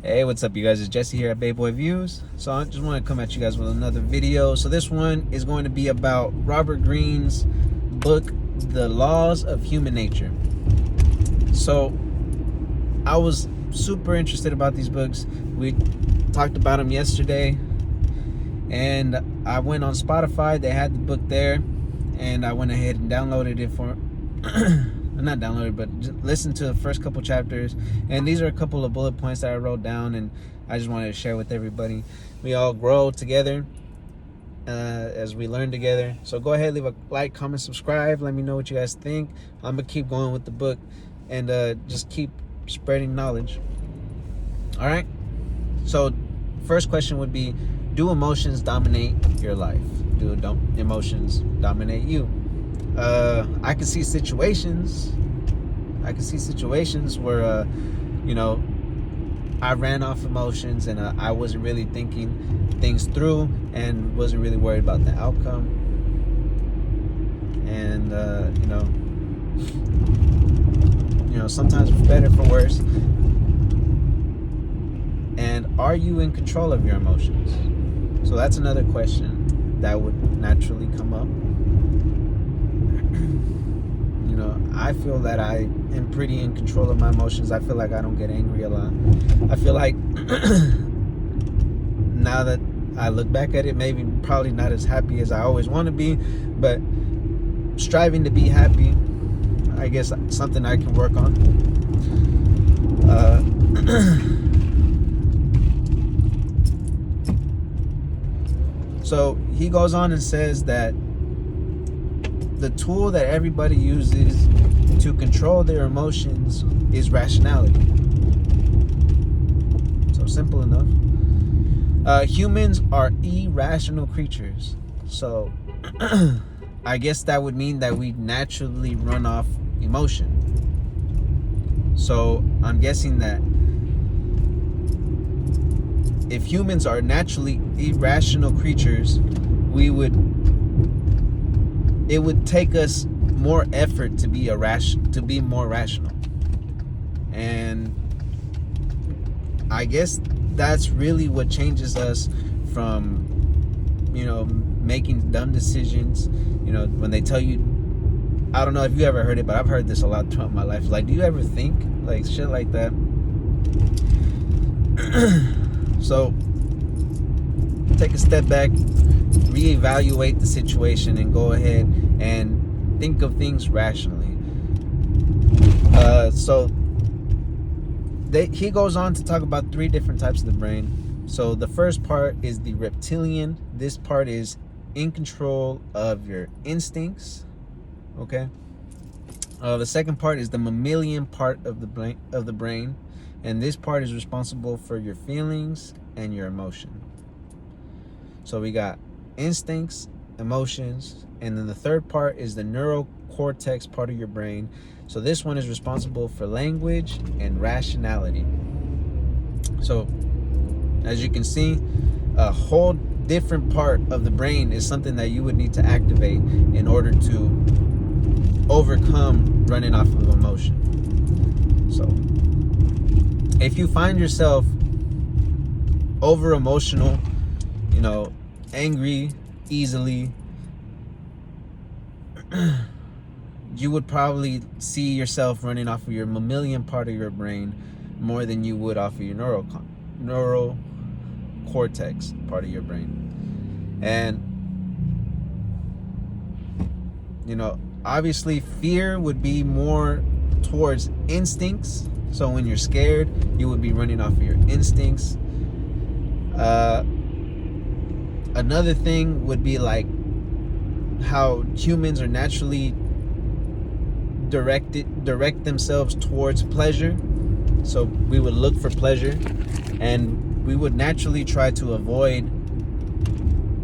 Hey, what's up, you guys? It's Jesse here at Bay Boy Views. So I just want to come at you guys with another video. So this one is going to be about Robert Greene's book, The Laws of Human Nature. So I was super interested about these books. We talked about them yesterday, and I went on Spotify. They had the book there, and I went ahead and downloaded it for not downloaded, but just listened to the first couple chapters. And these are a couple of bullet points that I wrote down, and I just wanted to share with everybody. We all grow together as we learn together. So go ahead, leave a like, comment, subscribe. Let me know what you guys think. I'm gonna keep going with the book and just keep spreading knowledge. All right. So first question would be, do emotions dominate your life? Do emotions dominate you? I can see situations where I ran off emotions, and I wasn't really thinking things through and wasn't really worried about the outcome. And sometimes for better, for worse. And are you in control of your emotions? So that's another question that would naturally come up. I feel that I am pretty in control of my emotions. I feel like I don't get angry a lot. I feel like now that I look back at it, probably not as happy as I always want to be, but striving to be happy, I guess, something I can work on. So he goes on and says that the tool that everybody uses to control their emotions is rationality. So simple enough. Humans are irrational creatures. So I guess that would mean that we naturally run off emotion. So I'm guessing that if humans are naturally irrational creatures, it would take us more effort to be more rational. And I guess that's really what changes us from making dumb decisions. When they tell you, I don't know if you ever heard it, but I've heard this a lot throughout my life, like, do you ever think, like, shit like that? So take a step back, reevaluate the situation, and go ahead and think of things rationally. He goes on to talk about 3 different types of the brain. So the first part is the reptilian. This part is in control of your instincts. Okay. The second part is the mammalian part of the brain, and this part is responsible for your feelings and your emotion. So we got instincts, emotions, and then the third part is the neural cortex part of your brain. So this one is responsible for language and rationality. So as you can see, a whole different part of the brain is something that you would need to activate in order to overcome running off of emotion. So if you find yourself over emotional, angry easily, you would probably see yourself running off of your mammalian part of your brain more than you would off of your neural cortex part of your brain. And obviously fear would be more towards instincts. So when you're scared, you would be running off of your instincts. Another thing would be like how humans are naturally direct themselves towards pleasure. So we would look for pleasure, and we would naturally try to avoid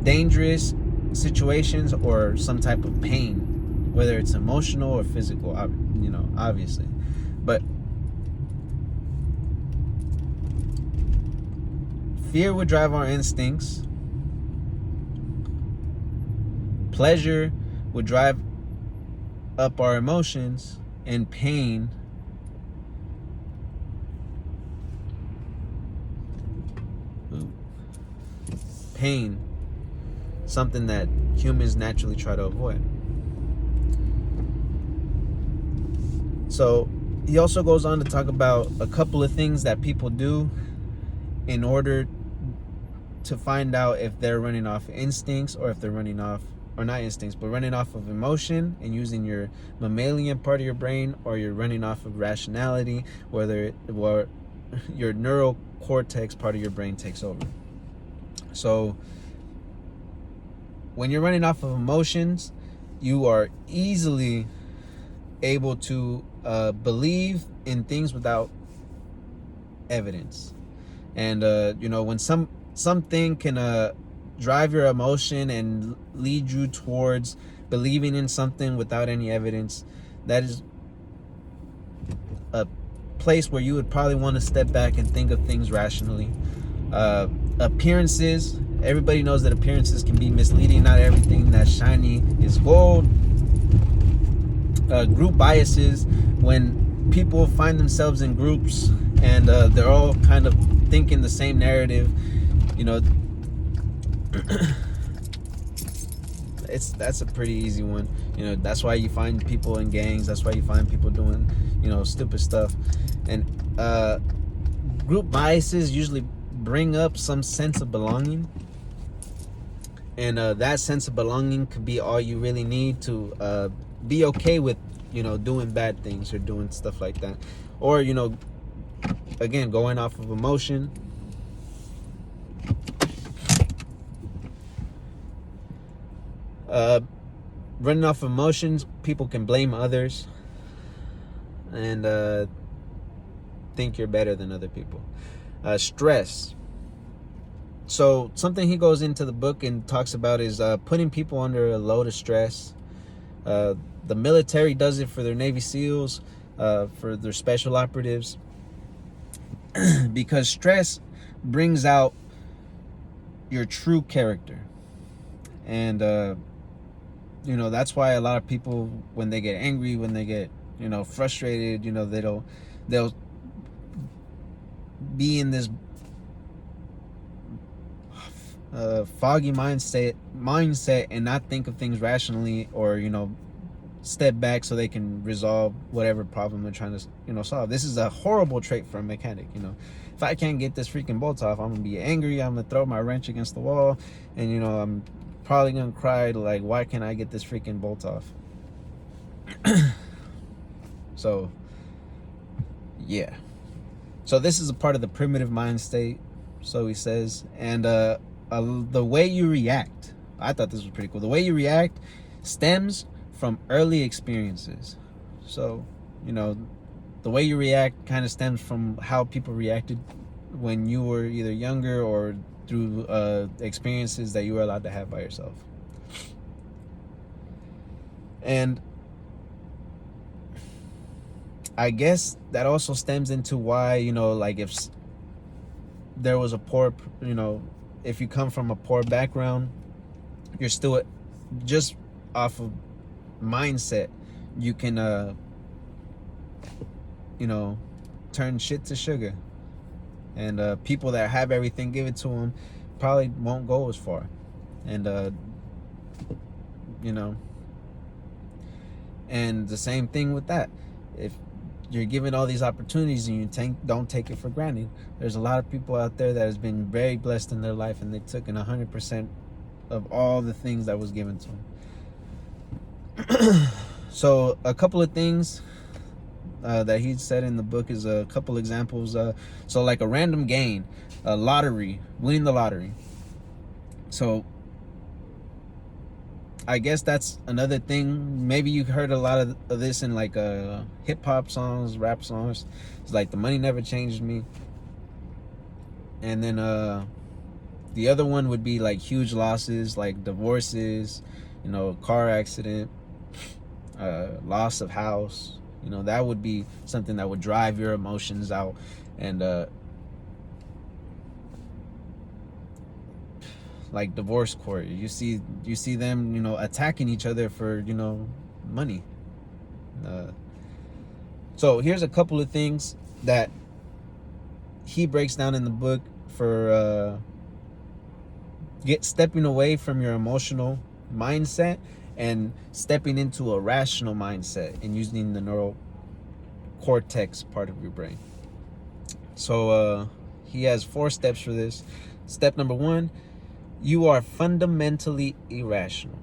dangerous situations or some type of pain, whether it's emotional or physical, obviously. But fear would drive our instincts. Pleasure would drive up our emotions, and pain pain, something that humans naturally try to avoid. So he also goes on to talk about a couple of things that people do in order to find out if they're running off instincts, or if they're running off, or not instincts, but running off of emotion and using your mammalian part of your brain, or you're running off of rationality, whether your neural cortex part of your brain takes over. So when you're running off of emotions, you are easily able to believe in things without evidence. And when something can drive your emotion and lead you towards believing in something without any evidence, that is a place where you would probably want to step back and think of things rationally. Appearances, everybody knows that appearances can be misleading. Not everything that's shiny is gold. Group biases, when people find themselves in groups and they're all kind of thinking the same narrative, that's a pretty easy one. That's why you find people in gangs. That's why you find people doing stupid stuff. And group biases usually bring up some sense of belonging, and that sense of belonging could be all you really need to be okay with doing bad things or doing stuff like that. Or again, going off of emotion. Running off emotions, people can blame others and think you're better than other people. Stress. So something he goes into the book and talks about is putting people under a load of stress. The military does it for their Navy SEALs, for their special operatives, because stress brings out your true character. And that's why a lot of people, when they get angry, when they get frustrated, they'll be in this foggy mindset and not think of things rationally, or step back so they can resolve whatever problem they're trying to solve. This is a horrible trait for a mechanic. If I can't get this freaking bolt off, I'm gonna be angry. I'm gonna throw my wrench against the wall, and I'm probably gonna cry, like, why can't I get this freaking bolt off? So yeah, so this is a part of the primitive mind state, so he says. And the way you react, I thought this was pretty cool. The way you react stems from early experiences. So the way you react kind of stems from how people reacted when you were either younger, or through experiences that you were allowed to have by yourself. And I guess that also stems into why, like, if there was a poor, if you come from a poor background, you're still just off of mindset, you can turn shit to sugar. And people that have everything given to them probably won't go as far. And and the same thing with that. If you're given all these opportunities and you don't take it for granted, there's a lot of people out there that has been very blessed in their life, and they took in 100% of all the things that was given to them. So a couple of things that he said in the book is a couple examples. So like a random gain, a lottery, winning the lottery. So I guess that's another thing. Maybe you've heard a lot of this in like hip hop songs, rap songs. It's like, the money never changed me. And then the other one would be like huge losses, like divorces, car accident, loss of house. That would be something that would drive your emotions out. And like divorce court, you see them attacking each other for money. So here's a couple of things that he breaks down in the book for stepping away from your emotional mindset and stepping into a rational mindset and using the neural cortex part of your brain. So he has 4 steps for this. Step number 1, you are fundamentally irrational.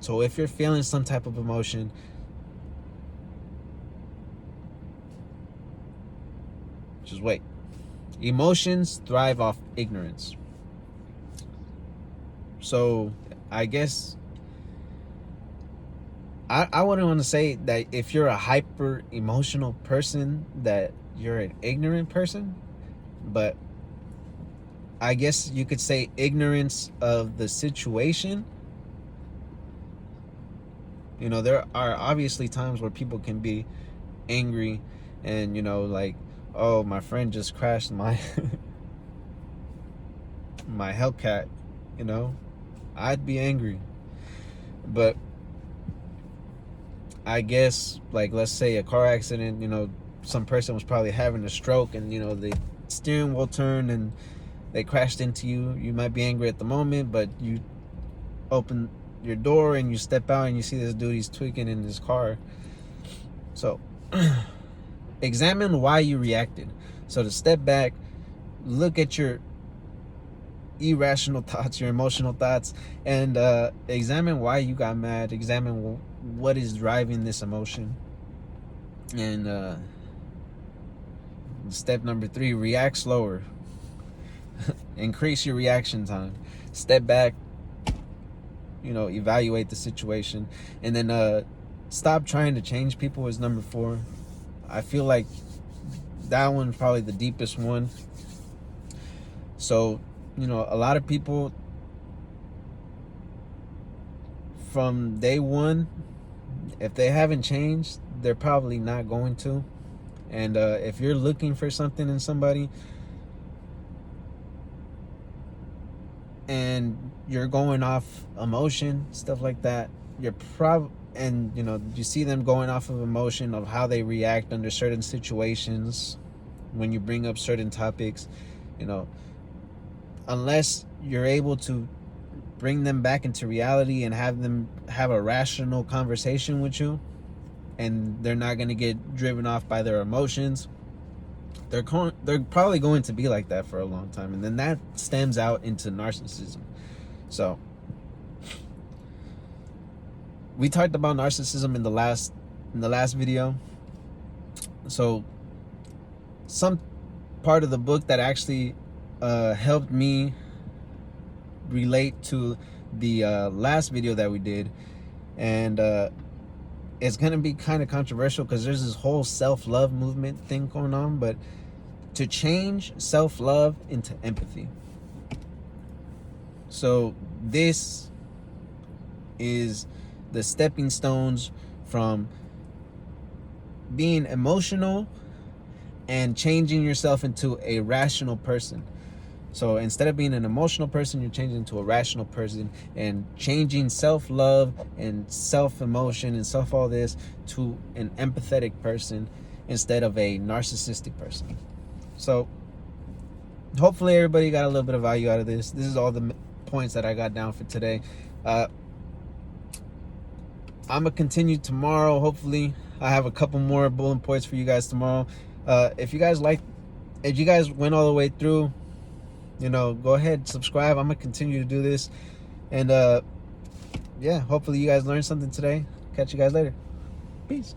So if you're feeling some type of emotion, just wait. Emotions thrive off ignorance. So I guess I wouldn't want to say that if you're a hyper emotional person that you're an ignorant person, but I guess you could say ignorance of the situation. You know, there are obviously times where people can be angry and, you know, like, oh, my friend just crashed my my Hellcat, you know, I'd be angry. But I guess, like, let's say a car accident, you know, some person was probably having a stroke and, you know, the steering wheel turned and they crashed into you. You might be angry at the moment, but you open your door and you step out and you see this dude, he's tweaking in his car. So examine why you reacted. So to step back, look at your irrational thoughts, your emotional thoughts, and examine why you got mad. Examine what is driving this emotion. And step number 3, react slower. Increase your reaction time. Step back, you know, evaluate the situation, and then stop trying to change people is number 4. I feel like that one's probably the deepest one. So, you know, a lot of people from day one, if they haven't changed, they're probably not going to. And if you're looking for something in somebody and you're going off emotion, stuff like that, and you know, you see them going off of emotion of how they react under certain situations when you bring up certain topics, you know, unless you're able to bring them back into reality and have them have a rational conversation with you, and they're not going to get driven off by their emotions, they're probably going to be like that for a long time, and then that stems out into narcissism. So we talked about narcissism in the last video. So some part of the book that actually helped me relate to the last video that we did, and it's gonna be kind of controversial because there's this whole self-love movement thing going on, but to change self-love into empathy. So this is the stepping stones from being emotional and changing yourself into a rational person. So instead of being an emotional person, you're changing into a rational person and changing self-love and self-emotion and all this to an empathetic person instead of a narcissistic person. So hopefully everybody got a little bit of value out of this. This is all the points that I got down for today. I'm gonna continue tomorrow. Hopefully I have a couple more bullet points for you guys tomorrow. If you guys went all the way through, you know, go ahead, subscribe. I'm gonna continue to do this, and yeah, hopefully you guys learned something today. Catch you guys later. Peace.